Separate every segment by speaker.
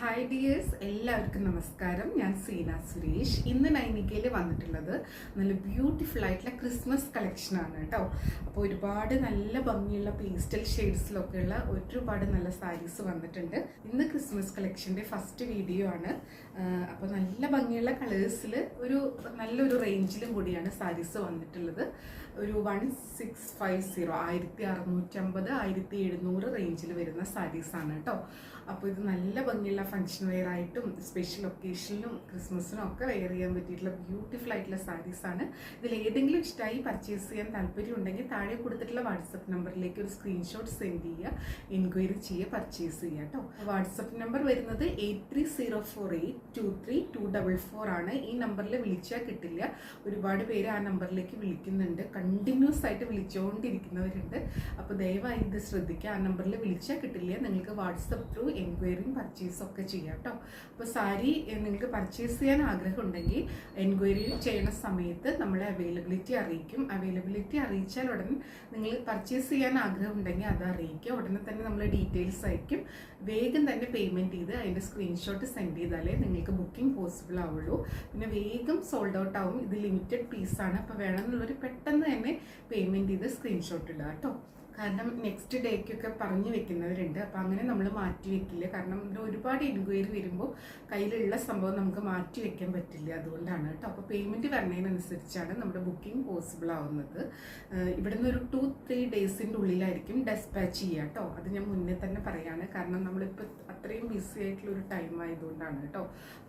Speaker 1: Hi dears, എല്ലാവർക്കും നമസ്കാരം. ഞാൻ സീന സുരേഷ്. ഇന്ന് നൈനികയിൽ വന്നിട്ടുള്ളത് നല്ല ബ്യൂട്ടിഫുൾ ആയിട്ടുള്ള ക്രിസ്മസ് കളക്ഷനാണ് കേട്ടോ. അപ്പോൾ ഒരുപാട് നല്ല ഭംഗിയുള്ള പേസ്റ്റൽ ഷെയ്ഡ്സിലൊക്കെയുള്ള ഒരുപാട് നല്ല സാരീസ് വന്നിട്ടുണ്ട്. ഇന്ന് ക്രിസ്മസ് കളക്ഷൻ്റെ ഫസ്റ്റ് വീഡിയോ ആണ്. അപ്പോൾ നല്ല ഭംഗിയുള്ള കളേഴ്സിൽ നല്ലൊരു റേഞ്ചിലും കൂടിയാണ് സാരീസ് വന്നിട്ടുള്ളത്. ഒരു 1650 1650 1700 റേഞ്ചിൽ വരുന്ന സാരീസാണ് കേട്ടോ. അപ്പോൾ ഇത് നല്ല ഭംഗിയുള്ള ഫംഗ്ഷൻ വെയർ ആയിട്ടും സ്പെഷ്യൽ ഒക്കേഷനിലും ക്രിസ്മസിനും ഒക്കെ വെയർ ചെയ്യാൻ പറ്റിയിട്ടുള്ള ബ്യൂട്ടിഫുൾ ആയിട്ടുള്ള സാരീസാണ്. ഇതിൽ ഏതെങ്കിലും ഇഷ്ടമായി പർച്ചേസ് ചെയ്യാൻ താല്പര്യം ഉണ്ടെങ്കിൽ താഴെ കൊടുത്തിട്ടുള്ള വാട്സപ്പ് നമ്പറിലേക്ക് ഒരു സ്ക്രീൻഷോട്ട് സെൻഡ് ചെയ്യുക, എൻക്വയറി ചെയ്യുക, പർച്ചേസ് ചെയ്യുക കേട്ടോ. വാട്സപ്പ് നമ്പർ വരുന്നത് 8304823244 ആണ്. ഈ നമ്പറിൽ വിളിച്ചാൽ കിട്ടില്ല. ഒരുപാട് പേര് ആ നമ്പറിലേക്ക് വിളിക്കുന്നുണ്ട്, കണ്ടിന്യൂസ് ആയിട്ട് വിളിച്ചുകൊണ്ടിരിക്കുന്നവരുണ്ട്. അപ്പോൾ ദയവായി ഇത് ശ്രദ്ധിക്കുക. ആ നമ്പറിൽ വിളിച്ചാൽ കിട്ടില്ല. നിങ്ങൾക്ക് വാട്സപ്പ് ത്രൂ എൻക്വയറിയും പർച്ചേസും ഒക്കെ ചെയ്യാം കേട്ടോ. അപ്പോൾ സാരി നിങ്ങൾക്ക് പർച്ചേസ് ചെയ്യാൻ ആഗ്രഹം ഉണ്ടെങ്കിൽ എൻക്വയറി ചെയ്യുന്ന സമയത്ത് നമ്മളെ അവൈലബിലിറ്റി അറിയിക്കും. അവൈലബിലിറ്റി അറിയിച്ചാൽ ഉടൻ നിങ്ങൾ പർച്ചേസ് ചെയ്യാൻ ആഗ്രഹം ഉണ്ടെങ്കിൽ അത് അറിയിക്കുക. ഉടനെ തന്നെ നമ്മൾ ഡീറ്റെയിൽസ് അയക്കും. വേഗം തന്നെ പേയ്മെൻറ്റ് ചെയ്ത് അതിൻ്റെ സ്ക്രീൻഷോട്ട് സെൻഡ് ചെയ്താലേ നിങ്ങൾക്ക് ബുക്കിംഗ് പോസിബിൾ ആവുള്ളൂ. പിന്നെ വേഗം സോൾഡ് ഔട്ട് ആവും. ഇത് ലിമിറ്റഡ് പീസാണ്. അപ്പോൾ വേണമെന്നുള്ളവർ പെട്ടെന്ന് തന്നെ പേയ്മെൻറ്റ് ചെയ്ത് സ്ക്രീൻഷോട്ട് ഇടുക കേട്ടോ. കാരണം നെക്സ്റ്റ് ഡേക്കൊക്കെ പറഞ്ഞു വെക്കുന്നവരുണ്ട്. അപ്പോൾ അങ്ങനെ നമ്മൾ മാറ്റി വെക്കില്ല. കാരണം ഒരുപാട് എൻക്വയറി വരുമ്പോൾ കയ്യിലുള്ള സംഭവം നമുക്ക് മാറ്റി വെക്കാൻ പറ്റില്ല. അതുകൊണ്ടാണ് കേട്ടോ. അപ്പോൾ പേയ്മെൻറ്റ് വരുന്നതിനനുസരിച്ചാണ് നമ്മുടെ ബുക്കിംഗ് പോസിബിൾ ആവുന്നത്. ഇവിടുന്ന് ഒരു 2-3 ഡേയ്സിൻ്റെ ഉള്ളിലായിരിക്കും ഡെസ്പാച്ച് ചെയ്യുക കേട്ടോ. അത് ഞാൻ മുന്നേ തന്നെ പറയാണ്. കാരണം നമ്മളിപ്പോൾ അത്രയും ബിസി ആയിട്ടുള്ളൊരു ടൈം ആയതുകൊണ്ടാണ് കേട്ടോ.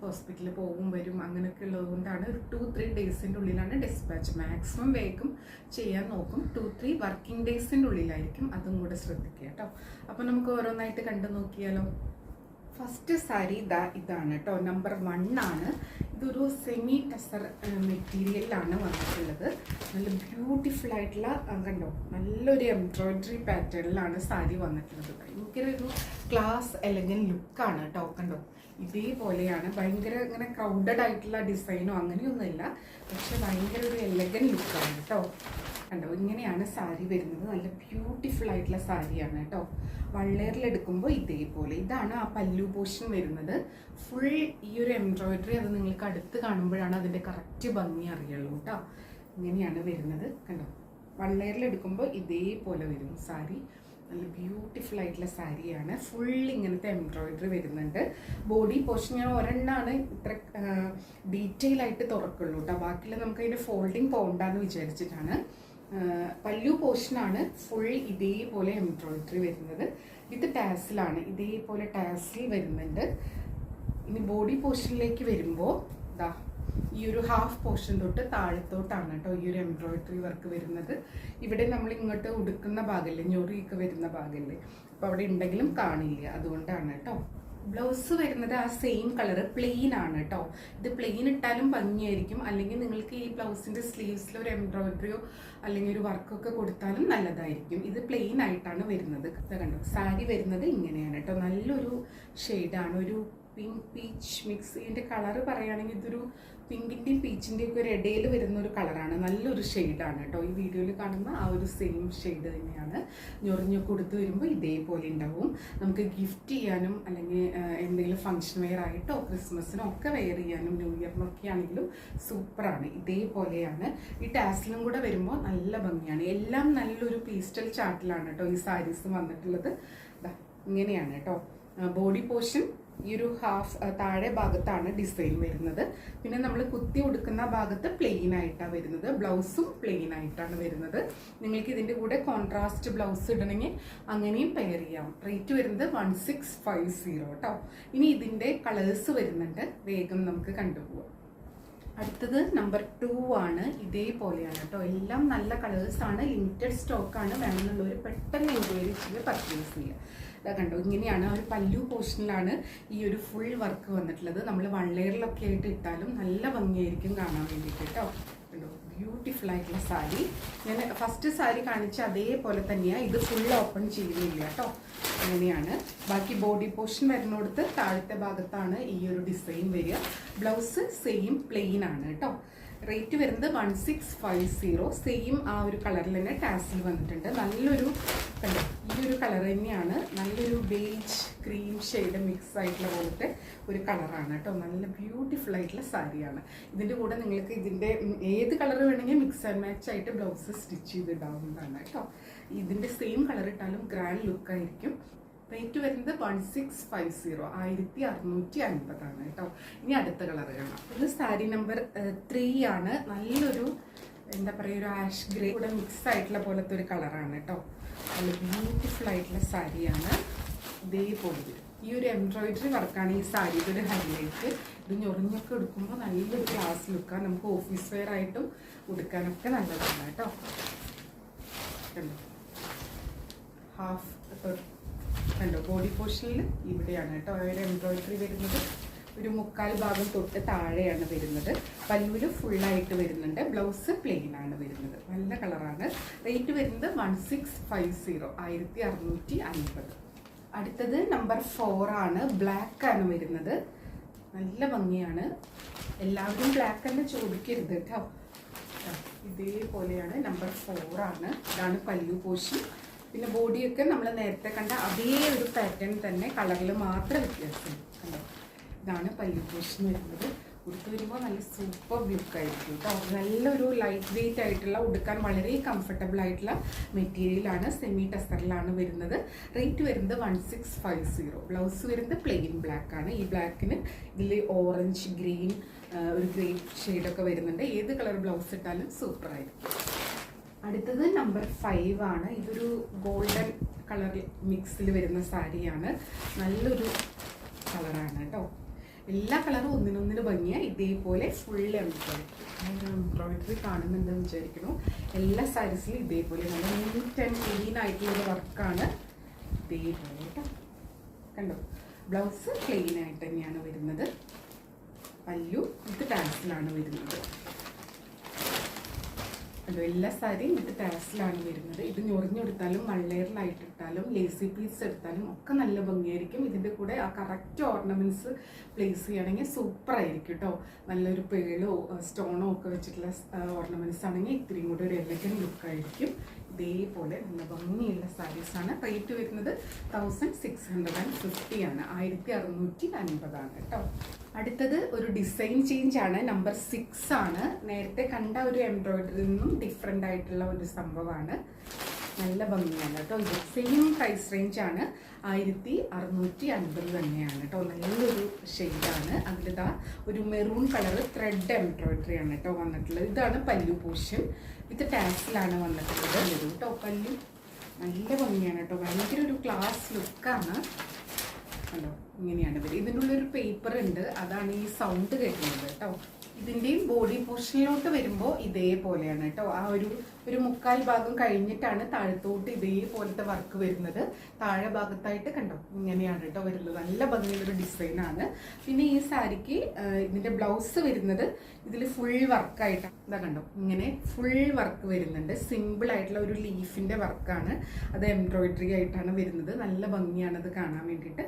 Speaker 1: ഹോസ്പിറ്റലിൽ പോകും വരും അങ്ങനെയൊക്കെ ഉള്ളതുകൊണ്ടാണ്. ഒരു 2-3 ഡേയ്സിൻ്റെ ഉള്ളിലാണ് ഡെസ്പാച്ച്. മാക്സിമം വേഗം ചെയ്യാൻ നോക്കും. 2-3 വർക്കിംഗ് ഡേയ്സിൻ്റെ ഉള്ളിലായിരിക്കും. അതും കൂടെ ശ്രദ്ധിക്കുക കേട്ടോ. അപ്പോൾ നമുക്ക് ഓരോന്നായിട്ട് കണ്ടു നോക്കിയാലോ. ഫസ്റ്റ് സാരി ഇതാണ് കേട്ടോ. നമ്പർ 1 ആണ്. ഇതൊരു സെമി ടെസർ മെറ്റീരിയലിലാണ് വന്നിട്ടുള്ളത്. നല്ല ബ്യൂട്ടിഫുൾ ആയിട്ടുള്ള കണ്ടോ, നല്ലൊരു എംബ്രോയിഡറി പാറ്റേണിലാണ് സാരി വന്നിട്ടുള്ളത്. ഭയങ്കര ഒരു ക്ലാസ് എലഗൻ ലുക്കാണ് കേട്ടോ. കണ്ടോ, ഇതേപോലെയാണ്. ഭയങ്കര ഇങ്ങനെ ക്രൗഡഡ് ആയിട്ടുള്ള ഡിസൈനോ അങ്ങനെയൊന്നുമില്ല, പക്ഷെ ഭയങ്കര ഒരു എലഗൻ ലുക്കാണ് കേട്ടോ. കണ്ടോ, ഇങ്ങനെയാണ് സാരി വരുന്നത്. നല്ല ബ്യൂട്ടിഫുൾ ആയിട്ടുള്ള സാരിയാണ് കേട്ടോ. വള്ളേറിലെടുക്കുമ്പോൾ ഇതേപോലെ ഇതാണ് ആ പല്ലു പോർഷൻ വരുന്നത്. ഫുൾ ഈ ഒരു എംബ്രോയിഡറി അത് നിങ്ങൾക്ക് അടുത്ത് കാണുമ്പോഴാണ് അതിൻ്റെ കറക്റ്റ് ഭംഗി അറിയുള്ളൂ കേട്ടോ. ഇങ്ങനെയാണ് വരുന്നത്. കണ്ടോ, വള്ളേറിലെടുക്കുമ്പോൾ ഇതേപോലെ വരും സാരി. നല്ല ബ്യൂട്ടിഫുൾ ആയിട്ടുള്ള സാരിയാണ്. ഫുൾ ഇങ്ങനത്തെ എംബ്രോയിഡറി വരുന്നുണ്ട്. ബോഡി പോർഷൻ ഞാൻ ഒരെണ്ണമാണ് ഇത്ര ഡീറ്റെയിൽ ആയിട്ട് തുറക്കുള്ളൂ കേട്ടോ. ബാക്കിയുള്ള നമുക്ക് അതിൻ്റെ ഫോൾഡിങ് പോകണ്ടെന്ന് വിചാരിച്ചിട്ടാണ്. പല്ലു പോർഷനാണ് ഫുൾ ഇതേപോലെ എംബ്രോയിഡറി വരുന്നത്. ഇത് ടാസിലാണ്. ഇതേപോലെ ടാസിൽ വരുന്നുണ്ട്. ഇനി ബോഡി പോർഷനിലേക്ക് വരുമ്പോൾ ഈ ഒരു ഹാഫ് പോർഷൻ തൊട്ട് താഴത്തോട്ടാണ് കേട്ടോ ഈ ഒരു എംബ്രോയിഡറി വർക്ക് വരുന്നത്. ഇവിടെ നമ്മൾ ഇങ്ങോട്ട് ഉടുക്കുന്ന ഭാഗമല്ലേ, ഞൊറിയൊക്കെ വരുന്ന ഭാഗമല്ലേ, അപ്പോൾ അവിടെ ഉണ്ടെങ്കിലും കാണില്ല. അതുകൊണ്ടാണ് കേട്ടോ. ബ്ലൗസ് വരുന്നത് ആ സെയിം കളർ പ്ലെയിൻ ആണ് കേട്ടോ. ഇത് പ്ലെയിൻ ഇട്ടാലും ഭംഗിയായിരിക്കും. അല്ലെങ്കിൽ നിങ്ങൾക്ക് ഈ ബ്ലൗസിൻ്റെ സ്ലീവ്സിൽ ഒരു എംബ്രോയിഡറിയോ അല്ലെങ്കിൽ ഒരു വർക്കൊക്കെ കൊടുത്താലും നല്ലതായിരിക്കും. ഇത് പ്ലെയിൻ ആയിട്ടാണ് വരുന്നത്. കണ്ടോ, സാരി വരുന്നത് ഇങ്ങനെയാണ് കേട്ടോ. നല്ലൊരു ഷെയ്ഡാണ്. ഒരു പിങ്ക് പീച്ച് മിക്സ്. ഇതിൻ്റെ കളറ് പറയുകയാണെങ്കിൽ ഇതൊരു പിങ്കിൻ്റെയും പീച്ചിൻ്റെയും ഒക്കെ ഒരു ഇടയിൽ വരുന്ന ഒരു കളറാണ്. നല്ലൊരു ഷെയ്ഡാണ് കേട്ടോ. ഈ വീഡിയോയിൽ കാണുന്ന ആ ഒരു സെയിം ഷെയ്ഡ് തന്നെയാണ്. ഞൊറിഞ്ഞൊക്കെ കൊടുത്ത് വരുമ്പോൾ ഇതേപോലെ ഉണ്ടാവും. നമുക്ക് ഗിഫ്റ്റ് ചെയ്യാനും അല്ലെങ്കിൽ എന്തെങ്കിലും ഫംഗ്ഷൻ വെയർ ആയിട്ടോ ക്രിസ്മസിനോ ഒക്കെ വെയർ ചെയ്യാനും ന്യൂ ഇയറിനൊക്കെ ആണെങ്കിലും സൂപ്പറാണ്. ഇതേപോലെയാണ്. ഈ ടാസിലും കൂടെ വരുമ്പോൾ നല്ല ഭംഗിയാണ്. എല്ലാം നല്ലൊരു പേസ്റ്റൽ ചാർട്ടിലാണ് കേട്ടോ ഈ സാരീസ് വന്നിട്ടുള്ളത്. ഇങ്ങനെയാണ് കേട്ടോ. ബോഡി പോർഷൻ ഈ ഒരു ഹാഫ് താഴെ ഭാഗത്താണ് ഡിസൈൻ വരുന്നത്. പിന്നെ നമ്മൾ കുത്തി ഉടുക്കുന്ന ഭാഗത്ത് പ്ലെയിൻ ആയിട്ടാണ് വരുന്നത്. ബ്ലൗസും പ്ലെയിൻ ആയിട്ടാണ് വരുന്നത്. നിങ്ങൾക്ക് ഇതിൻ്റെ കൂടെ കോൺട്രാസ്റ്റ് ബ്ലൗസ് ഇടണമെങ്കിൽ അങ്ങനെയും പെയർ ചെയ്യാം. റേറ്റ് വരുന്നത് 1650 കേട്ടോ. ഇനി ഇതിൻ്റെ കളേഴ്സ് വരുന്നുണ്ട്. വേഗം നമുക്ക് കണ്ടുപോകാം. അടുത്തത് നമ്പർ 2 ആണ്. ഇതേപോലെയാണ് കേട്ടോ. എല്ലാം നല്ല കളേഴ്സാണ്. ലിമിറ്റഡ് സ്റ്റോക്കാണ്. വേണമെന്നുള്ളവർ പെട്ടെന്ന് എൻക്വയറി ചെയ്ത് പർച്ചേസ് ചെയ്യുക. കണ്ടോ, ഇങ്ങനെയാണ്. ഒരു പല്ലു പോർഷനിലാണ് ഈ ഒരു ഫുൾ വർക്ക് വന്നിട്ടുള്ളത്. നമ്മൾ വള്ളേറിലൊക്കെ ആയിട്ട് ഇട്ടാലും നല്ല ഭംഗിയായിരിക്കും കാണാൻ വേണ്ടിയിട്ട് കേട്ടോ. കണ്ടോ, ബ്യൂട്ടിഫുൾ ആയിട്ടുള്ള സാരി. ഞാൻ ഫസ്റ്റ് സാരി കാണിച്ച അതേപോലെ തന്നെയാണ്. ഇത് ഫുൾ ഓപ്പൺ ചെയ്യുന്നില്ല കേട്ടോ. അങ്ങനെയാണ്. ബാക്കി ബോഡി പോർഷൻ വരുന്നിടത്ത് താഴത്തെ ഭാഗത്താണ് ഈ ഒരു ഡിസൈൻ വരിക. ബ്ലൗസ് സെയിം പ്ലെയിൻ ആണ് കേട്ടോ. റേറ്റ് വരുന്നത് 1650. സെയിം ആ ഒരു കളറിൽ തന്നെ ടാസിൽ വന്നിട്ടുണ്ട്. നല്ലൊരു കണ്ടോ, ഈ ഒരു കളർ തന്നെയാണ്, നല്ലൊരു ബേജ് ക്രീം ഷെയ്ഡ് മിക്സ് ആയിട്ടുള്ള പോലത്തെ ഒരു കളറാണ് കേട്ടോ. നല്ല ബ്യൂട്ടിഫുൾ ആയിട്ടുള്ള സാരിയാണ്. ഇതിൻ്റെ കൂടെ നിങ്ങൾക്ക് ഇതിൻ്റെ ഏത് കളർ വേണമെങ്കിൽ മിക്സ് ആൻഡ് മാച്ച് ആയിട്ട് ബ്ലൗസ് സ്റ്റിച്ച് ചെയ്തിടാവുന്നതാണ് കേട്ടോ. ഇതിൻ്റെ സെയിം കളർ ഇട്ടാലും ഗ്രാൻഡ് ലുക്കായിരിക്കും. റേറ്റ് വരുന്നത് 1650, 1650 കേട്ടോ. ഇനി അടുത്ത കളർ കാണാം. ഇത് സാരി നമ്പർ 3 ആണ്. നല്ലൊരു എന്താ പറയുക, ഒരു ആഷ് ഗ്രേ കൂടെ മിക്സ് ആയിട്ടുള്ള പോലത്തെ ഒരു കളറാണ് കേട്ടോ. നല്ല ബ്യൂട്ടിഫുൾ ആയിട്ടുള്ള സാരിയാണ്. ഇതേപോലെ വരും. ഈ ഒരു എംബ്രോയിഡറി വർക്കാണ് ഈ സാരിയുടെ ഒരു ഹൈലൈറ്റ്. ഇത് ഞൊറിഞ്ഞൊക്കെ എടുക്കുമ്പോൾ നല്ലൊരു ക്ലാസ് ലുക്കാണ്. നമുക്ക് ഓഫീസ് വെയർ ആയിട്ടും ഉടുക്കാനൊക്കെ നല്ലതാണ് കേട്ടോ. ഹാഫ് കണ്ടോ, ബോഡി പോർഷനിൽ ഇവിടെയാണ് കേട്ടോ ഒരു എംബ്രോയിഡറി വരുന്നത്. ഒരു 3/4 ഭാഗം തൊട്ട് താഴെയാണ് വരുന്നത്. പല്ലുവിൽ ഫുള്ളായിട്ട് വരുന്നുണ്ട്. ബ്ലൗസ് പ്ലെയിൻ ആണ് വരുന്നത്. നല്ല കളറാണ്. റേറ്റ് വരുന്നത് 1650, 1650. അടുത്തത് നമ്പർ 4 ആണ്. ബ്ലാക്ക് ആണ് വരുന്നത്. നല്ല ഭംഗിയാണ്. എല്ലാവരും ബ്ലാക്ക് തന്നെ ചോദിക്കരുത് കേട്ടോ. ഇതേപോലെയാണ്. നമ്പർ 4 ആണ്. ഇതാണ് പല്ലു പോർഷൻ. പിന്നെ ബോഡിയൊക്കെ നമ്മൾ നേരത്തെ കണ്ട അതേ ഒരു പാറ്റേൺ തന്നെ, കളറിൽ മാത്രം വ്യത്യാസം കണ്ടോ. ഇതാണ് പല്ലു പോർഷൻ വരുന്നത്. ഉടുത്ത് വരുമ്പോൾ നല്ല സൂപ്പർ ലുക്കായിരിക്കും കേട്ടോ. നല്ലൊരു ലൈറ്റ് വെയിറ്റ് ആയിട്ടുള്ള, ഉടുക്കാൻ വളരെ കംഫർട്ടബിൾ ആയിട്ടുള്ള മെറ്റീരിയലാണ്. സെമി ടെസറിലാണ് വരുന്നത്. റേറ്റ് വരുന്നത് 1650. ബ്ലൗസ് വരുന്നത് പ്ലെയിൻ ബ്ലാക്ക് ആണ്. ഈ ബ്ലാക്കിന് ഇതിൽ ഓറഞ്ച്, ഗ്രീൻ, ഒരു ഗ്രീൻ ഷെയ്ഡൊക്കെ വരുന്നുണ്ട്. ഏത് കളർ ബ്ലൗസ് ഇട്ടാലും സൂപ്പർ ആയിരിക്കും. അടുത്തത് നമ്പർ 5 ആണ്. ഇതൊരു ഗോൾഡൻ കളർ മിക്സിൽ വരുന്ന സാരിയാണ്. നല്ലൊരു കളറാണ് കേട്ടോ. എല്ലാ കളറും ഒന്നിനൊന്നിന് ഭംഗിയാണ്. ഇതേപോലെ ഫുൾ എംബ്രോയിഡറി കാണുന്നുണ്ടെന്ന് വിചാരിക്കുന്നു. എല്ലാ സാരീസിലും ഇതേപോലെ നല്ല നീറ്റ് ആൻഡ് ക്ലീൻ ആയിട്ടുള്ളൊരു വർക്കാണ്. ഇതേപോലെ കേട്ടോ. കണ്ടോ, ബ്ലൗസ് പ്ലെയിൻ ആയിട്ട് തന്നെയാണ് വരുന്നത്. പല്ലു ഇത് ടാസിലാണ് വരുന്നത്. എല്ലാ സാരിയും ഇത് ടാസിലാണ് വരുന്നത്. ഇത് ഞൊറിഞ്ഞെടുത്താലും മള്ളേറിലായിട്ടിട്ടാലും ലേസി പീസ് എടുത്താലും ഒക്കെ നല്ല ഭംഗിയായിരിക്കും. ഇതിൻ്റെ കൂടെ ആ കറക്റ്റ് ഓർണമെൻറ്റ്സ് പ്ലേസ് ചെയ്യുകയാണെങ്കിൽ സൂപ്പർ ആയിരിക്കും കേട്ടോ. നല്ലൊരു പേളോ സ്റ്റോണോ ഒക്കെ വെച്ചിട്ടുള്ള ഓർണമെൻറ്റ്സ് ആണെങ്കിൽ ഇത്രയും കൂടെ ഒരു എലഗൻ ലുക്കായിരിക്കും. ഇതേപോലെ നല്ല ഭംഗിയുള്ള സാരീസാണ്. റേറ്റ് വരുന്നത് 1650 ആണ്, 1650 കേട്ടോ. അടുത്തത് ഒരു ഡിസൈൻ ചേഞ്ച് ആണ്. നമ്പർ 6 ആണ്. നേരത്തെ കണ്ട ഒരു എംബ്രോയിഡറിയിൽ നിന്നും ഡിഫറെൻ്റ് ആയിട്ടുള്ള ഒരു സംഭവമാണ്. നല്ല ഭംഗിയാണ് കേട്ടോ. ഇത് സെയിം പ്രൈസ് റേഞ്ച് ആണ്, 1650 തന്നെയാണ് കേട്ടോ. നല്ലൊരു ഷെയ്ഡാണ്. അതിലിതാ ഒരു മെറൂൺ കളർ ത്രെഡ് എംബ്രോയിഡറി ആണ് കേട്ടോ വന്നിട്ടുള്ളത്. ഇതാണ് പല്ലു പോർഷൻ. ഇത് ടാസിലാണ് വന്നിട്ടുള്ളത് കേട്ടോ. പല്ലു നല്ല ഭംഗിയാണ് കേട്ടോ. ഭയങ്കര ഒരു ക്ലാസ് ലുക്കാണ്. കണ്ടോ, ഇങ്ങനെയാണ് വരും. ഇതിൻ്റെ ഉള്ളൊരു പേപ്പർ ഉണ്ട്, അതാണ് ഈ സൗണ്ട് കേൾക്കുന്നത് കേട്ടോ. ഇതിൻ്റെയും ബോഡി പോർഷനിലോട്ട് വരുമ്പോൾ ഇതേപോലെയാണ് കേട്ടോ. ആ ഒരു 3/4 ഭാഗം കഴിഞ്ഞിട്ടാണ് താഴത്തോട്ട് ഇതേപോലത്തെ വർക്ക് വരുന്നത്. താഴെ ഭാഗത്തായിട്ട് കണ്ടോ ഇങ്ങനെയാണ് കേട്ടോ വരുന്നത്. നല്ല ഭംഗിയുള്ളൊരു ഡിസൈനാണ്. പിന്നെ ഈ സാരിക്ക് ഇതിൻ്റെ ബ്ലൗസ് വരുന്നത് ഇതിൽ ഫുൾ വർക്കായിട്ടാണ്. ഇതാ കണ്ടോ, ഇങ്ങനെ ഫുൾ വർക്ക് വരുന്നുണ്ട്. സിമ്പിൾ ആയിട്ടുള്ള ഒരു ലീഫിൻ്റെ വർക്കാണ്. അത് എംബ്രോയിഡറി ആയിട്ടാണ് വരുന്നത്. നല്ല ഭംഗിയാണ് അത് കാണാൻ വേണ്ടിയിട്ട്.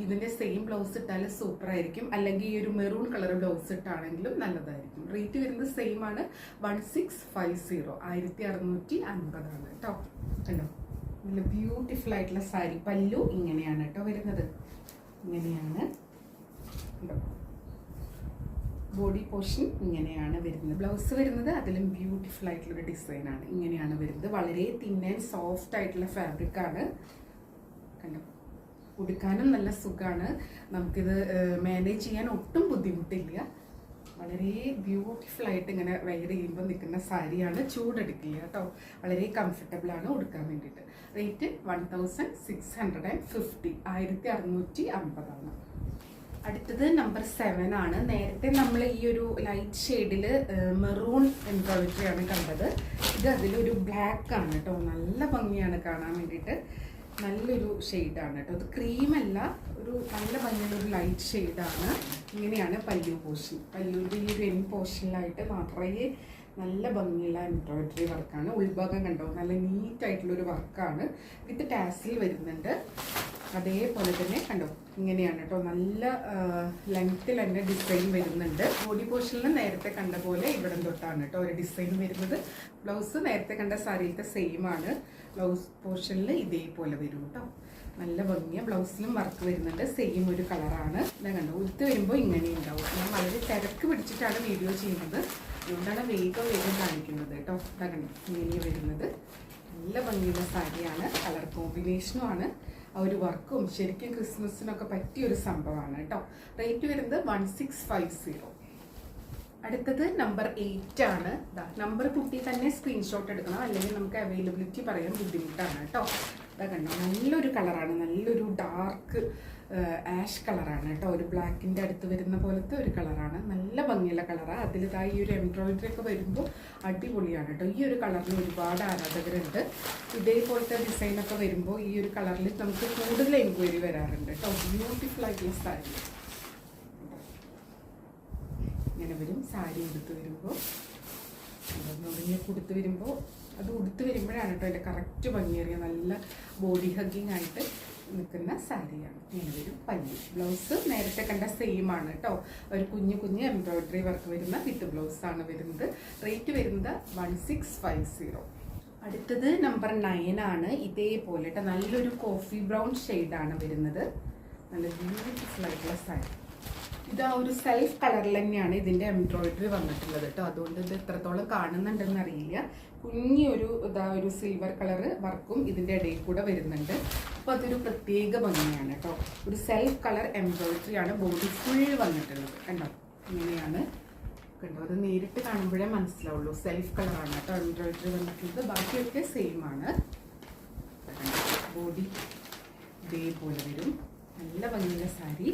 Speaker 1: ഇതിൻ്റെ സെയിം ബ്ലൗസ് ഇട്ടാൽ സൂപ്പർ ആയിരിക്കും. അല്ലെങ്കിൽ ഈ ഒരു മെറൂൺ കളർ ബ്ലൗസ് ഇട്ടാണെങ്കിലും നല്ലതായിരിക്കും. റേറ്റ് വരുന്നത് സെയിം ആണ്, 1650, 1650 കേട്ടോ. കണ്ടോ, നല്ല ബ്യൂട്ടിഫുൾ ആയിട്ടുള്ള സാരി. പല്ലു ഇങ്ങനെയാണ് കേട്ടോ വരുന്നത്. ഇങ്ങനെയാണ് കണ്ടോ. ബോഡി പോർഷൻ ഇങ്ങനെയാണ് വരുന്നത്. ബ്ലൗസ് വരുന്നത് അതിലും ബ്യൂട്ടിഫുൾ ആയിട്ടുള്ളൊരു ഡിസൈനാണ്. ഇങ്ങനെയാണ് വരുന്നത്. വളരെ തിൻ ആൻഡ് സോഫ്റ്റ് ആയിട്ടുള്ള ഫാബ്രിക്കാണ്. കണ്ടോ, ഉടുക്കാനും നല്ല സുഖമാണ്. നമുക്കിത് മാനേജ് ചെയ്യാൻ ഒട്ടും ബുദ്ധിമുട്ടില്ല. വളരെ ബ്യൂട്ടിഫുൾ ആയിട്ട് ഇങ്ങനെ വെയർ ചെയ്യുമ്പോൾ നിൽക്കുന്ന സാരിയാണ്. ചൂടെടുക്കില്ല കേട്ടോ. വളരെ കംഫർട്ടബിളാണ് ഉടുക്കാൻ വേണ്ടിയിട്ട്. റേറ്റ് 1650, 1650. അടുത്തത് നമ്പർ 7 ആണ്. നേരത്തെ നമ്മൾ ഈ ഒരു ലൈറ്റ് ഷെയ്ഡിൽ മെറൂൺ എംബ്രോയിഡറി ആണ് കണ്ടത്. ഇത് അതിലൊരു ബ്ലാക്ക് ആണ് കേട്ടോ. നല്ല ഭംഗിയാണ് കാണാൻ വേണ്ടിയിട്ട്. നല്ലൊരു ഷെയ്ഡാണ് കേട്ടോ. അത് ക്രീമല്ല, ഒരു നല്ല ഭംഗിയുള്ളൊരു ലൈറ്റ് ഷെയ്ഡാണ്. ഇങ്ങനെയാണ് പല്ലു പോർഷൻ. പല്ലുവിൻ്റെ ഈ ഒരു എൻ പോർഷനിലായിട്ട് മാത്രമേ നല്ല ഭംഗിയുള്ള എംബ്രോയിഡറി വർക്കാണ്. ഉൾഭാഗം കണ്ടോ, നല്ല നീറ്റായിട്ടുള്ളൊരു വർക്കാണ്. വിത്ത് ടാസിൽ വരുന്നുണ്ട്. അതേപോലെ തന്നെ കണ്ടോ ഇങ്ങനെയാണ് കേട്ടോ, നല്ല ലെങ്ത്തിൽ തന്നെ ഡിസൈൻ വരുന്നുണ്ട്. ബോഡി പോർഷനിൽ നേരത്തെ കണ്ട പോലെ ഇവിടെ തൊട്ടാണ് കേട്ടോ ഒരു ഡിസൈൻ വരുന്നത്. ബ്ലൗസ് നേരത്തെ കണ്ട സാരിയിലത്തെ സെയിം ആണ്. ബ്ലൗസ് പോർഷനിൽ ഇതേപോലെ വരും കേട്ടോ. നല്ല ഭംഗിയ. ബ്ലൗസിലും വർക്ക് വരുന്നുണ്ട്. സെയിം ഒരു കളറാണ്. ഞാൻ കണ്ടു ഉടുത്ത് വരുമ്പോൾ ഇങ്ങനെ ഉണ്ടാവും. ഞാൻ വളരെ തിരക്ക് പിടിച്ചിട്ടാണ് വീഡിയോ ചെയ്യുന്നത്, അതുകൊണ്ടാണ് വേഗം കാണിക്കുന്നത് കേട്ടോ. ഇതാ കണ്ടു ഇങ്ങനെ വരുന്നത്. നല്ല ഭംഗിയുള്ള സാരിയാണ്. കളർ കോമ്പിനേഷനും ആണ്. ആ ഒരു വർക്കും ശരിക്കും ക്രിസ്മസിനൊക്കെ പറ്റിയൊരു സംഭവമാണ് കേട്ടോ. റേറ്റ് വരുന്നത് 1650. അടുത്തത് നമ്പർ 8 ആണ്. നമ്പർ കുട്ടി തന്നെ സ്ക്രീൻഷോട്ട് എടുക്കണം, അല്ലെങ്കിൽ നമുക്ക് അവൈലബിലിറ്റി പറയാൻ ബുദ്ധിമുട്ടാണ് കേട്ടോ. ഇതാ കണ്ടോ, നല്ലൊരു കളറാണ്. നല്ലൊരു ഡാർക്ക് ആഷ് കളറാണ് കേട്ടോ. ഒരു ബ്ലാക്കിൻ്റെ അടുത്ത് വരുന്ന പോലത്തെ ഒരു കളറാണ്. നല്ല ഭംഗിയുള്ള കളറാണ്. അതിൽ ഈ ഒരു എംബ്രോയിഡറി ഒക്കെ വരുമ്പോൾ അടിപൊളിയാണ് കേട്ടോ. ഈ ഒരു കളറിന് ഒരുപാട് ആരാധകരുണ്ട്. ഇതേപോലത്തെ ഡിസൈനൊക്കെ വരുമ്പോൾ ഈ ഒരു കളറിൽ നമുക്ക് കൂടുതൽ എൻക്വയറി വരാറുണ്ട് കേട്ടോ. ബ്യൂട്ടിഫുൾ ആയിട്ടുള്ള സാരി ഇങ്ങനെ വരും. സാരി ഉടുത്ത് വരുമ്പോൾ ഉടുത്ത് വരുമ്പോൾ അത് ഉടുത്ത് വരുമ്പോഴാണ് കേട്ടോ അതിൻ്റെ കറക്റ്റ് ഭംഗിയേറിയ നല്ല ബോഡി ഹഗ്ഗിങ് ആയിട്ട് നിൽക്കുന്ന സാരിയാണ്. ഇങ്ങനെ വരും. പല്ലി. ബ്ലൗസ് നേരത്തെ കണ്ട സെയിം ആണ് കേട്ടോ. ഒരു കുഞ്ഞു കുഞ്ഞ് എംബ്രോയിഡറി വർക്ക് വരുന്ന വിത്ത് ബ്ലൗസാണ് വരുന്നത്. റേറ്റ് വരുന്നത് 1650. അടുത്തത് നമ്പർ 9 ആണ്. ഇതേപോലെ കേട്ടോ നല്ലൊരു കോഫി ബ്രൗൺ ഷെയ്ഡാണ് വരുന്നത്. നല്ല ബ്യൂട്ടിഫുൾ ആയിട്ടുള്ള സാരി. ഇത് ആ ഒരു സെൽഫ് കളറിൽ തന്നെയാണ് ഇതിൻ്റെ എംബ്രോയിഡറി വന്നിട്ടുള്ളത് കേട്ടോ. അതുകൊണ്ട് ഇത് എത്രത്തോളം കാണുന്നുണ്ടെന്ന് അറിയില്ല. കുഞ്ഞൊരു ഒരു സിൽവർ കളറ് വർക്കും ഇതിൻ്റെ ഇടയിൽ കൂടെ വരുന്നുണ്ട്. അപ്പോൾ അതൊരു പ്രത്യേക ഭംഗിയാണ് കേട്ടോ. ഒരു സെൽഫ് കളർ എംബ്രോയിഡറി ആണ് ബോഡി ഫുൾ വന്നിട്ടുള്ളത്. കണ്ടോ ഇങ്ങനെയാണ്. കണ്ടോ, അത് നേരിട്ട് കാണുമ്പോഴേ മനസ്സിലാവുള്ളൂ. സെൽഫ് കളറാണ് കേട്ടോ എംബ്രോയിഡറി വന്നിട്ടുള്ളത്. ബാക്കിയൊക്കെ സെയിം ആണ്. ബോഡി ഇതേപോലെ വരും. നല്ല ഭംഗിയുള്ള സാരി.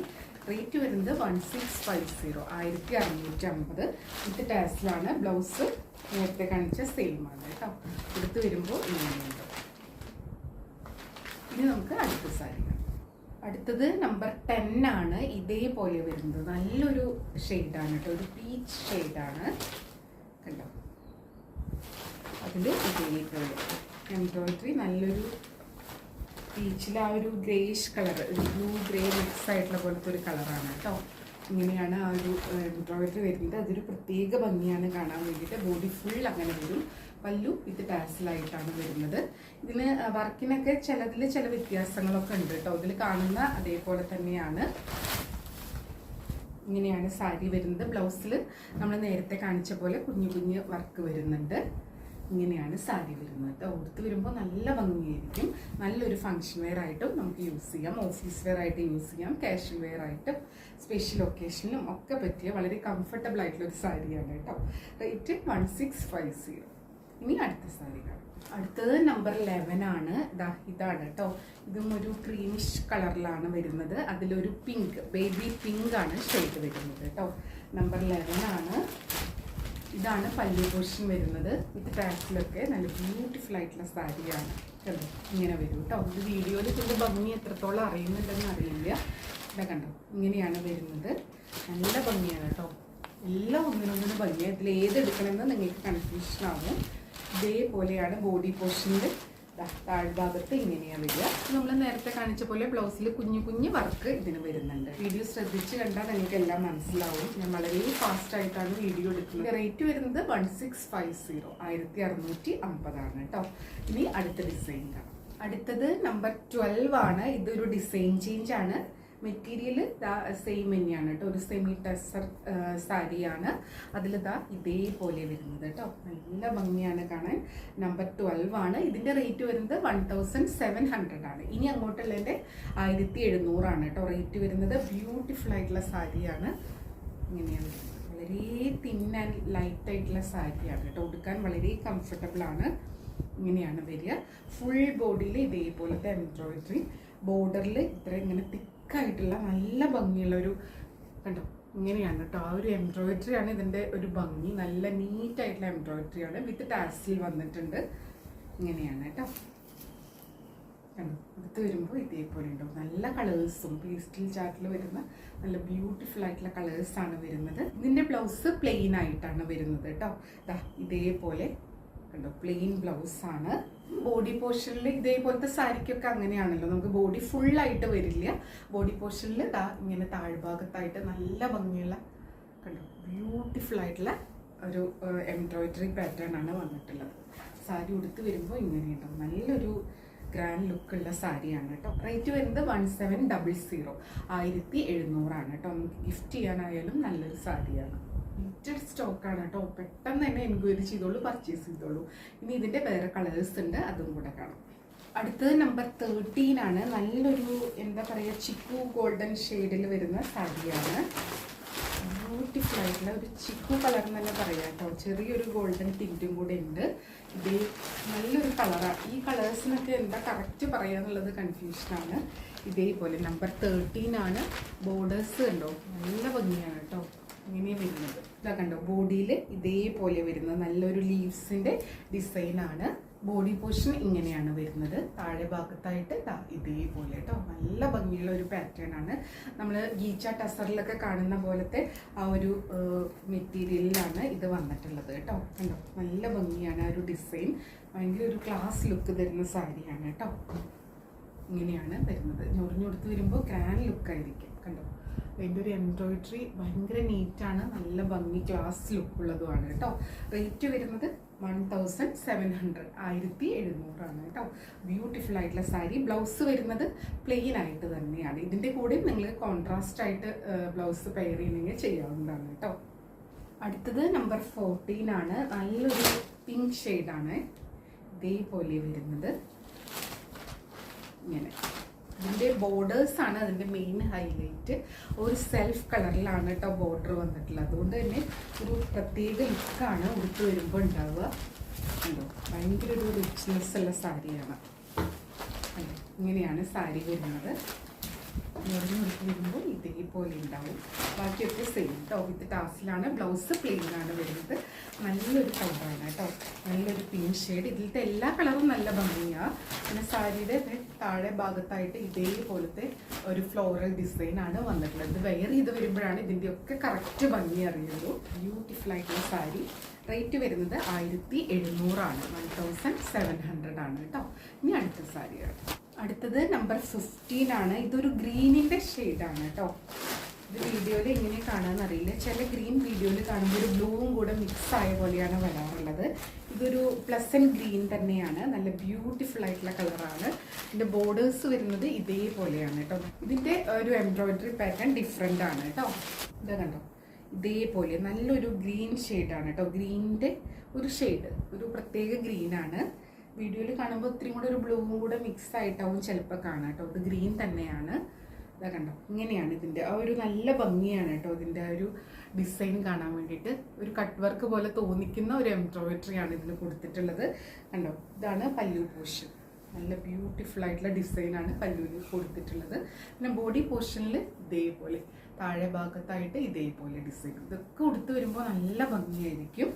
Speaker 1: റേറ്റ് വരുന്നത് 1650, 1650 വിത്ത് ടാസിലാണ്. ബ്ലൗസ് നേരത്തെ കാണിച്ച സെയിം ആണ് കേട്ടോ. എടുത്ത് വരുമ്പോൾ ഇങ്ങനെയുണ്ട്. ഇനി നമുക്ക് അടുത്ത സാരി. അടുത്തത് നമ്പർ 10 ആണ്. ഇതേപോലെ വരുന്നത് നല്ലൊരു ഷെയ്ഡാണ് കേട്ടോ. ഒരു പീച്ച് ഷെയ്ഡാണ് കണ്ടോ. അതിൽ ഇതേപോലെ എംബ്രോയിഡറി നല്ലൊരു പീച്ചിൽ ആ ഒരു ഗ്രേഷ് കളർ, ഒരു ബ്ലൂ ഗ്രേ മിക്സ് ആയിട്ടുള്ള പോലത്തെ ഒരു കളറാണ് കേട്ടോ. ഇങ്ങനെയാണ് ആ ഒരു എംബ്രോയിഡറി വരുന്നത്. അതൊരു പ്രത്യേക ഭംഗിയാണ് കാണാൻ വേണ്ടിയിട്ട്. ബോഡി ഫുൾ അങ്ങനെ വരും. പല്ലു വിത്ത് ടാസിലായിട്ടാണ് വരുന്നത്. ഇതിന് വർക്കിനൊക്കെ ചിലതിൽ ചില വ്യത്യാസങ്ങളൊക്കെ ഉണ്ട് കേട്ടോ. ഇതിൽ കാണുന്ന അതേപോലെ തന്നെയാണ്. ഇങ്ങനെയാണ് സാരി വരുന്നത്. ബ്ലൗസിൽ നമ്മൾ നേരത്തെ കാണിച്ച പോലെ കുഞ്ഞു കുഞ്ഞു വർക്ക് വരുന്നുണ്ട്. ഇങ്ങനെയാണ് സാരി വരുന്നത് കേട്ടോ. ഉടുത്ത് വരുമ്പോൾ നല്ല ഭംഗിയായിരിക്കും. നല്ലൊരു ഫങ്ഷൻ വെയർ ആയിട്ടും നമുക്ക് യൂസ് ചെയ്യാം, ഓഫീസ് വെയർ ആയിട്ട് യൂസ് ചെയ്യാം, കാഷ്വൽ വെയർ ആയിട്ടും സ്പെഷ്യൽ ഒക്കേഷനിലും ഒക്കെ പറ്റിയ വളരെ കംഫർട്ടബിൾ ആയിട്ടുള്ള ഒരു സാരിയാണ് കേട്ടോ. റേറ്റ് 1650. ഇനി അടുത്ത സാരി കാണാം. അടുത്തത് നമ്പർ 11 ആണ്. ഇതാണ് കേട്ടോ. ഇതും ഒരു ക്രീമിഷ് കളറിലാണ് വരുന്നത്. അതിലൊരു പിങ്ക്, ബേബി പിങ്ക് ആണ് ഷെയ്ഡ് വരുന്നത് കേട്ടോ. നമ്പർ 11 ആണ്. ഇതാണ് പല്ലു പോർഷൻ വരുന്നത്. വിത്ത് ടാക്സിലൊക്കെ നല്ല ബ്യൂട്ടിഫുൾ ആയിട്ടുള്ള സാരിയാണ് കണ്ടോ. ഇങ്ങനെ വരും കേട്ടോ. ഇത് വീഡിയോയിൽ ഇതിൻ്റെ ഭംഗി എത്രത്തോളം അറിയുന്നുണ്ടെന്ന് അറിയില്ല. ഇതാ കണ്ടോ, ഇങ്ങനെയാണ് വരുന്നത്. നല്ല ഭംഗിയാണ് കേട്ടോ. എല്ലാം ഒന്നിനൊന്നിനും ഭംഗിയാണ്. ഇതിൽ ഏതെടുക്കണമെന്ന് നിങ്ങൾക്ക് കൺഫ്യൂഷൻ ആവും. ഇതേപോലെയാണ് ബോഡി പോർഷനിൽ താഴ്ഭാഗത്ത് ഇങ്ങനെയാണ് വരിക. നമ്മൾ നേരത്തെ കാണിച്ച പോലെ ബ്ലൗസിൽ കുഞ്ഞു കുഞ്ഞു വർക്ക് ഇതിന് വരുന്നുണ്ട്. വീഡിയോ ശ്രദ്ധിച്ച് കണ്ടാൽ നിങ്ങൾക്ക് എല്ലാം മനസ്സിലാവും. ഞാൻ വളരെ ഫാസ്റ്റ് ആയിട്ടാണ് വീഡിയോ എടുക്കുന്നത്. റേറ്റ് വരുന്നത് 1650, 1650 ആണ് കേട്ടോ. ഇനി അടുത്ത ഡിസൈൻ കാണാം. അടുത്തത് നമ്പർ 12 ആണ്. ഇതൊരു ഡിസൈൻ ചേഞ്ച് ആണ്. മെറ്റീരിയൽ സെയിം തന്നെയാണ് കേട്ടോ. ഒരു സെമി ടെസർ സാരിയാണ്. അതിൽ ഇതേപോലെ വരുന്നത് കേട്ടോ. നല്ല ഭംഗിയാണ് കാണാൻ. നമ്പർ 12 ആണ്. ഇതിൻ്റെ റേറ്റ് വരുന്നത് 1700 ആണ്. ഇനി അങ്ങോട്ടുള്ളതിൻ്റെ 1700 ആണ് കേട്ടോ റേറ്റ് വരുന്നത്. ബ്യൂട്ടിഫുൾ ആയിട്ടുള്ള സാരിയാണ്. ഇങ്ങനെയാണ് വളരെ തിൻ ആൻഡ് ലൈറ്റ് ആയിട്ടുള്ള സാരിയാണ് കേട്ടോ. ഉടുക്കാൻ വളരെ കംഫർട്ടബിൾ ആണ്. ഇങ്ങനെയാണ് വരിക. ഫുൾ ബോഡിയിൽ ഇതേപോലത്തെ എംബ്രോയിഡറി, ബോർഡറിൽ ഇത്ര ഇങ്ങനെ തിക്കായിട്ടുള്ള നല്ല ഭംഗിയുള്ളൊരു കണ്ടോ. ഇങ്ങനെയാണ് കേട്ടോ. ആ ഒരു എംബ്രോയിഡറി ആണ് ഇതിൻ്റെ ഒരു ഭംഗി. നല്ല നീറ്റായിട്ടുള്ള എംബ്രോയിഡറി ആണ്. വിത്ത് ടാസിൽ വന്നിട്ടുണ്ട്. ഇങ്ങനെയാണ് കേട്ടോ. കണ്ടോ, അടുത്ത് വരുമ്പോൾ ഇതേപോലെ ഉണ്ടാവും. നല്ല കളേഴ്സും പേസ്റ്റൽ ചാർട്ടിൽ വരുന്ന നല്ല ബ്യൂട്ടിഫുൾ ആയിട്ടുള്ള കളേഴ്സാണ് വരുന്നത്. ഇതിൻ്റെ ബ്ലൗസ് പ്ലെയിൻ ആയിട്ടാണ് വരുന്നത് കേട്ടോ. ഇതേപോലെ കണ്ടോ പ്ലെയിൻ ബ്ലൗസാണ്. ബോഡി പോർഷനിൽ ഇതേപോലത്തെ സാരിക്കൊക്കെ അങ്ങനെയാണല്ലോ, നമുക്ക് ബോഡി ഫുള്ളായിട്ട് വരില്ല. ബോഡി പോർഷനിൽ ഇങ്ങനെ താഴ്ഭാഗത്തായിട്ട് നല്ല ഭംഗിയുള്ള കണ്ടോ ബ്യൂട്ടിഫുൾ ആയിട്ടുള്ള ഒരു എംബ്രോയിഡറി പാറ്റേൺ ആണ് വന്നിട്ടുള്ളത്. സാരി ഉടുത്ത് വരുമ്പോൾ ഇങ്ങനെയുണ്ടാവും, നല്ലൊരു ഗ്രാൻഡ് ലുക്കുള്ള സാരിയാണ് കേട്ടോ. റേറ്റ് വരുന്നത് 1700, 1700 കേട്ടോ. നമുക്ക് ഗിഫ്റ്റ് ചെയ്യാനായാലും നല്ലൊരു സാരിയാണ്. ലിമിറ്റഡ് സ്റ്റോക്കാണ് കേട്ടോ. പെട്ടെന്ന് തന്നെ എൻക്വയറി ചെയ്തോളൂ, പർച്ചേസ് ചെയ്തോളൂ. ഇനി ഇതിൻ്റെ വേറെ കളേഴ്സ് ഉണ്ട്, അതും കൂടെ കാണാം. അടുത്തത് നമ്പർ 13 ആണ്. നല്ലൊരു എന്താ പറയുക ചിക്കു ഗോൾഡൻ ഷെയ്ഡിൽ വരുന്ന സാരിയാണ്. ബ്യൂട്ടിഫുൾ ആയിട്ടുള്ള ഒരു ചിക്കു കളർ എന്ന് തന്നെ പറയാം കേട്ടോ. ചെറിയൊരു ഗോൾഡൻ ടിൻറ്റും കൂടെ ഉണ്ട്. ഇത് നല്ലൊരു കളറാണ്. ഈ കളേഴ്സിനൊക്കെ എന്താ കറക്റ്റ് പറയാന്നുള്ളത് കൺഫ്യൂഷനാണ്. ഇതേപോലെ നമ്പർ 13 ആണ്. ബോർഡേഴ്സ് ഉണ്ടോ, നല്ല ഭംഗിയാണ് കേട്ടോ. ഇങ്ങനെയാണ് വരുന്നത്. ഇതാ കണ്ടോ ബോഡിയിൽ ഇതേപോലെ വരുന്നത് നല്ലൊരു ലീവ്സിൻ്റെ ഡിസൈനാണ്. ബോഡി പോർഷൻ ഇങ്ങനെയാണ് വരുന്നത്. താഴെ ഭാഗത്തായിട്ട് ഇതേപോലെ കേട്ടോ, നല്ല ഭംഗിയുള്ള ഒരു പാറ്റേൺ ആണ്. നമ്മൾ ഗീച്ച ടസറിലൊക്കെ കാണുന്ന പോലത്തെ ആ ഒരു മെറ്റീരിയലിലാണ് ഇത് വന്നിട്ടുള്ളത് കേട്ടോ. കണ്ടോ നല്ല ഭംഗിയാണ് ആ ഒരു ഡിസൈൻ. ഭയങ്കര ഒരു ക്ലാസ് ലുക്ക് തരുന്ന സാരിയാണ് കേട്ടോ. ഇങ്ങനെയാണ് വരുന്നത്. ഞൊറിഞ്ഞൊടുത്ത് വരുമ്പോൾ ഗ്രാൻഡ് ലുക്കായിരിക്കും. കണ്ടോ അതിൻ്റെ ഒരു എംബ്രോയിഡറി ഭയങ്കര നീറ്റാണ്, നല്ല ഭംഗി ക്ലാസ് ലുക്കുള്ളതുമാണ് കേട്ടോ. റേറ്റ് വരുന്നത് 1700, 1700 കേട്ടോ. ബ്യൂട്ടിഫുൾ ആയിട്ടുള്ള സാരി. ബ്ലൗസ് വരുന്നത് പ്ലെയിൻ ആയിട്ട് തന്നെയാണ്. ഇതിൻ്റെ കൂടെ നിങ്ങൾ കോൺട്രാസ്റ്റ് ആയിട്ട് ബ്ലൗസ് പെയർ ചെയ്യണമെങ്കിൽ ചെയ്യാവുന്നതാണ് കേട്ടോ. അടുത്തത് നമ്പർ 14 ആണ്. നല്ലൊരു പിങ്ക് ഷെയ്ഡാണ്. ഇതേപോലെ വരുന്നത് ഇങ്ങനെ. ഇതിൻ്റെ ബോർഡേഴ്സാണ് അതിൻ്റെ മെയിൻ ഹൈലൈറ്റ്. ഒരു സെൽഫ് കളറിലാണ് കേട്ടോ ബോർഡർ വന്നിട്ടുള്ളത്. അതുകൊണ്ട് തന്നെ ഒരു പ്രത്യേക ലുക്കാണ് ഉടുത്ത് വരുമ്പോൾ ഉണ്ടാവുക. കണ്ടോ ഭയങ്കര ഒരു റിച്ച്നെസ് ഉള്ള സാരിയാണ്. ഇങ്ങനെയാണ് സാരി വരുന്നത്. ഉടുത്ത് വരുമ്പോൾ ഇതേപോലെ ഉണ്ടാവും. ബാക്കിയൊക്കെ സെയിം കേട്ടോ. വിത്ത് ടാസിലാണ്. ബ്ലൗസ് പ്ലെയിനാണ് വരുന്നത്. നല്ലൊരു കളറാണ് കേട്ടോ. നല്ലൊരു പിങ്ക് ഷെയ്ഡ്. ഇതിലത്തെ എല്ലാ കളറും നല്ല ഭംഗിയാണ്. പിന്നെ സാരിയുടെ താഴെ ഭാഗത്തായിട്ട് ഇതേപോലത്തെ ഒരു ഫ്ലോറൽ ഡിസൈനാണ് വന്നിട്ടുള്ളത്. ഇത് വെയർ ചെയ്ത് വരുമ്പോഴാണ് ഇതിൻ്റെയൊക്കെ കറക്റ്റ് ഭംഗി അറിയുള്ളൂ. ബ്യൂട്ടിഫുൾ ആയിട്ടുള്ള സാരി. റേറ്റ് വരുന്നത് 1700, 1700 കേട്ടോ. ഇനി അടുത്ത സാരിയാണ്. അടുത്തത് നമ്പർ 15 ആണ്. ഇതൊരു ഗ്രീനിൻ്റെ ഷെയ്ഡാണ് കേട്ടോ. ഇത് വീഡിയോയിൽ എങ്ങനെ കാണാമെന്നറിയില്ല. ചില ഗ്രീൻ വീഡിയോയിൽ കാണുമ്പോൾ ഒരു ബ്ലൂവും കൂടെ മിക്സ് ആയ പോലെയാണ് വരാറുള്ളത്. ഇതൊരു പ്ലസൻറ്റ് ഗ്രീൻ തന്നെയാണ്. നല്ല ബ്യൂട്ടിഫുൾ ആയിട്ടുള്ള കളറാണ്. ഇതിൻ്റെ ബോർഡേഴ്സ് വരുന്നത് ഇതേപോലെയാണ് കേട്ടോ. ഇതിൻ്റെ ഒരു എംബ്രോയിഡറി പാറ്റേൺ ഡിഫറെൻ്റ് ആണ് കേട്ടോ. ഇത് കണ്ടോ ഇതേപോലെ നല്ലൊരു ഗ്രീൻ ഷെയ്ഡാണ് കേട്ടോ. ഗ്രീനിൻ്റെ ഒരു ഷെയ്ഡ്, ഒരു പ്രത്യേക ഗ്രീനാണ്. വീഡിയോയിൽ കാണുമ്പോൾ ഒത്തിരി കൂടെ ഒരു ബ്ലൂവും കൂടെ മിക്സ് ആയിട്ടാവും ചിലപ്പോൾ കാണാം കേട്ടോ. ഇത് ഗ്രീൻ തന്നെയാണ്. ഇതാ കണ്ടോ ഇങ്ങനെയാണ് ഇതിൻ്റെ ആ ഒരു നല്ല ഭംഗിയാണ് കേട്ടോ. ഇതിൻ്റെ ആ ഒരു ഡിസൈൻ കാണാൻ വേണ്ടിയിട്ട് ഒരു കട്ട് വർക്ക് പോലെ തോന്നിക്കുന്ന ഒരു എംബ്രോയിഡറിയാണ് ഇതിൽ കൊടുത്തിട്ടുള്ളത്. കണ്ടോ ഇതാണ് പല്ലു പോർഷൻ. നല്ല ബ്യൂട്ടിഫുൾ ആയിട്ടുള്ള ഡിസൈനാണ് പല്ലുവിൽ കൊടുത്തിട്ടുള്ളത്. പിന്നെ ബോഡി പോർഷനിൽ ഇതേപോലെ താഴെ ഭാഗത്തായിട്ട് ഇതേപോലെ ഡിസൈൻ. ഇതൊക്കെ ഉടുത്ത് വരുമ്പോൾ നല്ല ഭംഗിയായിരിക്കും.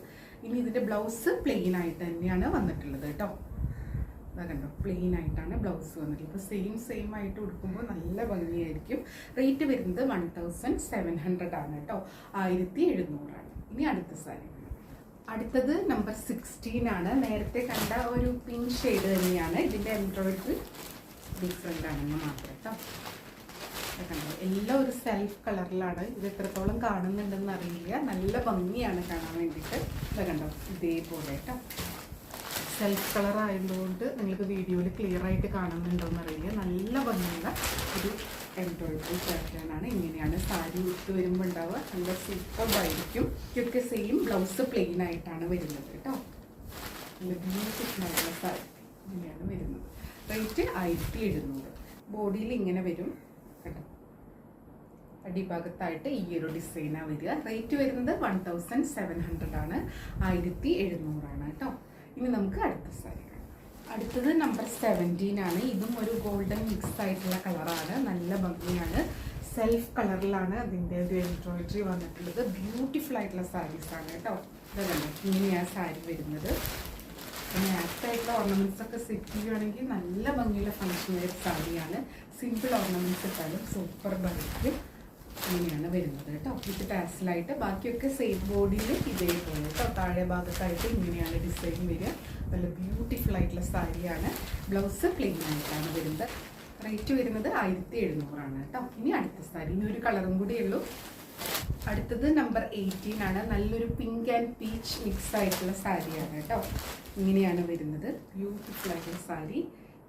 Speaker 1: ഇനി ഇതിൻ്റെ ബ്ലൗസ് പ്ലെയിൻ ആയിട്ട് തന്നെയാണ് വന്നിട്ടുള്ളത് കേട്ടോ. അതാ കണ്ടോ പ്ലെയിൻ ആയിട്ടാണ് ബ്ലൗസ് വന്നിട്ടുള്ളത്. ഇപ്പോൾ സെയിം ആയിട്ട് ഉടുക്കുമ്പോൾ നല്ല ഭംഗിയായിരിക്കും. റേറ്റ് വരുന്നത് 1700 ആണ് കേട്ടോ. 1700. ഇനി അടുത്ത സാരി. അടുത്തത് നമ്പർ 16 ആണ്. നേരത്തെ കണ്ട ഒരു പിങ്ക് ഷെയ്ഡ് തന്നെയാണ്. ഇതിൻ്റെ എംബ്രോയിഡറി ഡിഫറെൻ്റ് ആണെന്ന് മാത്രം കേട്ടോ. കണ്ടോ എല്ലാം ഒരു സെൽഫ് കളറിലാണ്. ഇത് എത്രത്തോളം കാണുന്നുണ്ടെന്ന് അറിയില്ല. നല്ല ഭംഗിയാണ് കാണാൻ വേണ്ടിയിട്ട്. ഇത് കണ്ടോ ഇതേപോലെ കേട്ടോ. സെൽഫ് കളർ ആയതുകൊണ്ട് നിങ്ങൾക്ക് വീഡിയോയിൽ ക്ലിയർ ആയിട്ട് കാണുന്നുണ്ടോയെന്ന് അറിയില്ല. നല്ല ഭംഗിയുള്ള ഒരു എംബ്രോയിഡറി പാറ്റേൺ ആണ്. ഇങ്ങനെയാണ് സാരി ഉടുത്ത് വരുമ്പോൾ ഉണ്ടാവുക. നല്ല സൂപ്പറായിരിക്കും. ഇതൊക്കെ സെയിം ബ്ലൗസ് പ്ലെയിൻ ആയിട്ടാണ് വരുന്നത് കേട്ടോ. നല്ല ബ്യൂട്ടിഫുൾ ആയിട്ടുള്ള സാരി ഇങ്ങനെയാണ് വരുന്നത്. റേറ്റ് 1700. ബോഡിയിൽ ഇങ്ങനെ വരും കേട്ടോ. അടിഭാഗത്തായിട്ട് ഈ ഒരു ഡിസൈനാണ് വരിക. റേറ്റ് വരുന്നത് 1700 ആണ്. 1700 കേട്ടോ. ഇനി നമുക്ക് അടുത്ത സാരി കാണാം. അടുത്തത് നമ്പർ 17 ആണ്. ഇതും ഒരു ഗോൾഡൻ മിക്സ് ആയിട്ടുള്ള കളറാണ്. നല്ല ഭംഗിയാണ്. സെൽഫ് കളറിലാണ് അതിൻ്റെ ഒരു എംബ്രോയിഡറി വന്നിട്ടുള്ളത്. ബ്യൂട്ടിഫുൾ ആയിട്ടുള്ള സാരീസാണ് കേട്ടോ. ഇതല്ലേ ഇങ്ങനെയാണ് സാരി വരുന്നത്. പിന്നെ ആക്റ്റായിട്ടുള്ള ഓർണമെൻറ്റ്സ് ഒക്കെ സെറ്റ് ചെയ്യുകയാണെങ്കിൽ നല്ല ഭംഗിയുള്ള ഫങ്ഷൻ വെയർ സാരിയാണ്. സിമ്പിൾ ഓർണമെൻറ്റ്സ് ഇട്ടാലും സൂപ്പർ ഭംഗിക്കും. ഇങ്ങനെയാണ് വരുന്നത് കേട്ടോ. വിത്ത് ടാസിലായിട്ട്. ബാക്കിയൊക്കെ സെയിം ബോഡിയിൽ ഇതേപോലെ കേട്ടോ. താഴെ ഭാഗത്തായിട്ട് ഇങ്ങനെയാണ് ഡിസൈൻ വരിക. നല്ല ബ്യൂട്ടിഫുൾ ആയിട്ടുള്ള സാരിയാണ്. ബ്ലൗസ് പ്ലെയിൻ ആയിട്ടാണ് വരുന്നത്. റേറ്റ് വരുന്നത് 1700 കേട്ടോ. ഇനി അടുത്ത സാരി, ഇനി ഒരു കളറും കൂടിയേ ഉള്ളൂ. അടുത്തത് നമ്പർ 18 ആണ്. നല്ലൊരു പിങ്ക് ആൻഡ് പീച്ച് മിക്സ് ആയിട്ടുള്ള സാരിയാണ് കേട്ടോ. ഇങ്ങനെയാണ് വരുന്നത്. ബ്യൂട്ടിഫുൾ ആയിട്ടുള്ള സാരി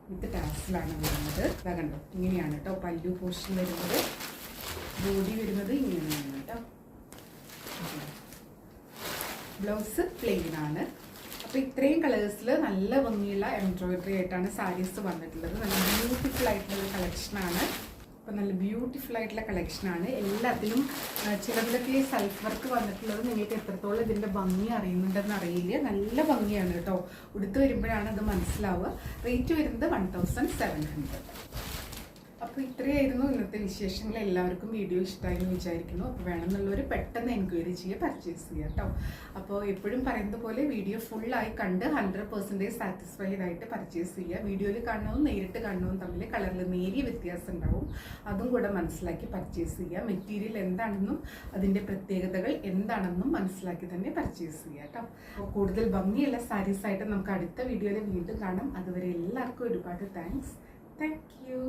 Speaker 1: വിത്ത് ടാസിലാണ് വരുന്നത്. ഇതാ കണ്ടോ, ഇങ്ങനെയാണ് കേട്ടോ പല്ലു പോർഷൻ വരുന്നത്. ബോഡി വരുന്നത് ഇങ്ങനെയാണ് കേട്ടോ. ബ്ലൗസ് പ്ലെയിൻ ആണ്. അപ്പോൾ ഇത്രയും കളേഴ്സിൽ നല്ല ഭംഗിയുള്ള എംബ്രോയിഡറി ആയിട്ടാണ് സാരീസ് വന്നിട്ടുള്ളത്. നല്ല ബ്യൂട്ടിഫുൾ ആയിട്ടുള്ള കളക്ഷനാണ്. അപ്പോൾ നല്ല ബ്യൂട്ടിഫുൾ ആയിട്ടുള്ള കളക്ഷനാണ്. എല്ലാത്തിലും ചിലതിലൊക്കെ സെൽഫ് വർക്ക് വന്നിട്ടുള്ളത് നിങ്ങൾക്ക് എത്രത്തോളം ഇതിൻ്റെ ഭംഗി അറിയുന്നുണ്ടെന്ന് അറിയില്ല. നല്ല ഭംഗിയാണ് കേട്ടോ. ഉടുത്ത് വരുമ്പോഴാണ് അത് മനസ്സിലാവുക. റേറ്റ് വരുന്നത് 1700. അപ്പോൾ ഇത്രയായിരുന്നു ഇന്നത്തെ വിശേഷങ്ങൾ. എല്ലാവർക്കും വീഡിയോ ഇഷ്ടമായി എന്ന് വിചാരിക്കുന്നു. അപ്പോൾ വേണമെന്നുള്ളവർ പെട്ടെന്ന് എൻക്വയറി ചെയ്യുക, പർച്ചേസ് ചെയ്യുക കേട്ടോ. അപ്പോൾ എപ്പോഴും പറയുന്നത് പോലെ വീഡിയോ ഫുള്ളായി കണ്ട് 100% സാറ്റിസ്ഫൈഡ് ആയിട്ട് പർച്ചേസ് ചെയ്യുക. വീഡിയോയിൽ കാണുന്നതും നേരിട്ട് കാണുന്നതും തമ്മിൽ കളറിൽ നേരിയ വ്യത്യാസം ഉണ്ടാവും. അതും കൂടെ മനസ്സിലാക്കി പർച്ചേസ് ചെയ്യുക. മെറ്റീരിയൽ എന്താണെന്നും അതിൻ്റെ പ്രത്യേകതകൾ എന്താണെന്നും മനസ്സിലാക്കി തന്നെ പർച്ചേസ് ചെയ്യുക കേട്ടോ. അപ്പോൾ കൂടുതൽ ഭംഗിയുള്ള സാരീസായിട്ട് നമുക്ക് അടുത്ത വീഡിയോയിൽ വീണ്ടും കാണാം. അതുവരെ എല്ലാവർക്കും ഒരുപാട് താങ്ക്സ്. Thank you.